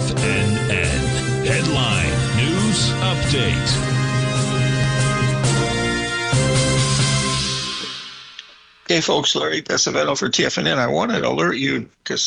TFNN. Headline News Update. Okay, folks, Larry Pesavento for TFNN. I wanted to alert you because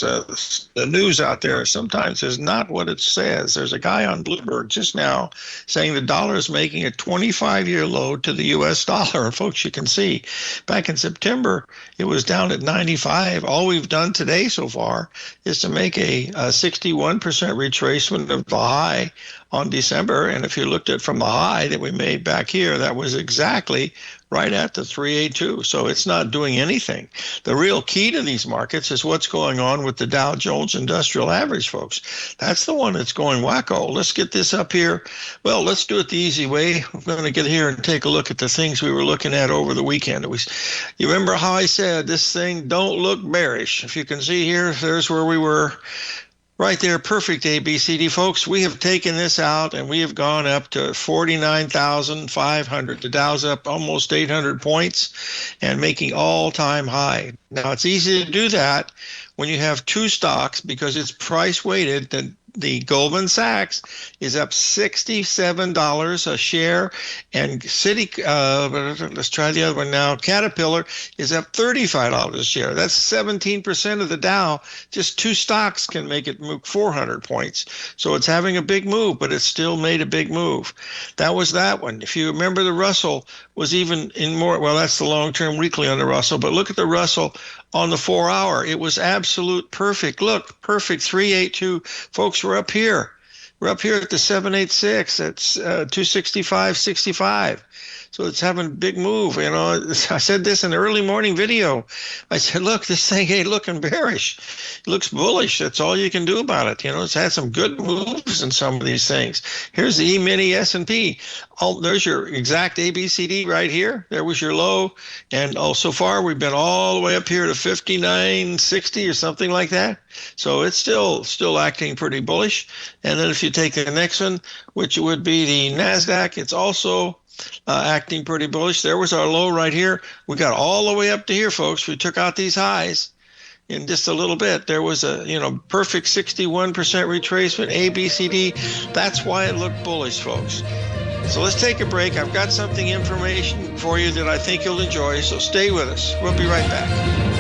the news out there sometimes is not what it says. There's a guy on Bloomberg just now saying the dollar is making a 25-year low to the U.S. dollar. And folks, you can see back in September, it was down at 95. All we've done today so far is to make a 61% retracement of the high on December. And if you looked at from the high that we made back here, that was exactly right at the 382. So it's not doing anything. The real key to these markets is what's going on with the Dow Jones Industrial Average, folks. That's the one that's going wacko. Let's get this up here. Well, let's do it the easy way. I'm going to get here and take a look at the things we were looking at over the weekend. You remember how I said this thing don't look bearish. If you can see here, there's where we were. Right there, perfect ABCD, folks. We have taken this out and we have gone up to 49,500. The Dow's up almost 800 points and making all-time high. Now, it's easy to do that when you have two stocks because it's price weighted. The Goldman Sachs is up $67 a share, and let's try the other one now. Caterpillar is up $35 a share. That's 17% of the Dow. Just two stocks can make it move 400 points. So it's having a big move, but it's still made a big move. That was that one. If you remember, the Russell was even in more. Well, that's the long-term weekly on the Russell, but look at the Russell on the 4-hour. It was absolute perfect. Look, perfect 382. Folks, we're up here. We're up here at the 786. That's 265.65. So it's having a big move. You know, I said this in the early morning video. I said, look, this thing ain't looking bearish. It looks bullish. That's all you can do about it. You know, it's had some good moves in some of these things. Here's the E-mini S&P. There's your exact ABCD right here. There was your low. And so far, we've been all the way up here to 59.60 or something like that. So it's still acting pretty bullish. And then if you take the next one, which would be the NASDAQ, it's also acting pretty bullish. There was our low right here. We got all the way up to here, folks. We took out these highs in just a little bit. There was a perfect 61% retracement, ABCD. That's why it looked bullish, folks. So let's take a break. I've got information for you that I think you'll enjoy, so stay with us. We'll be right back.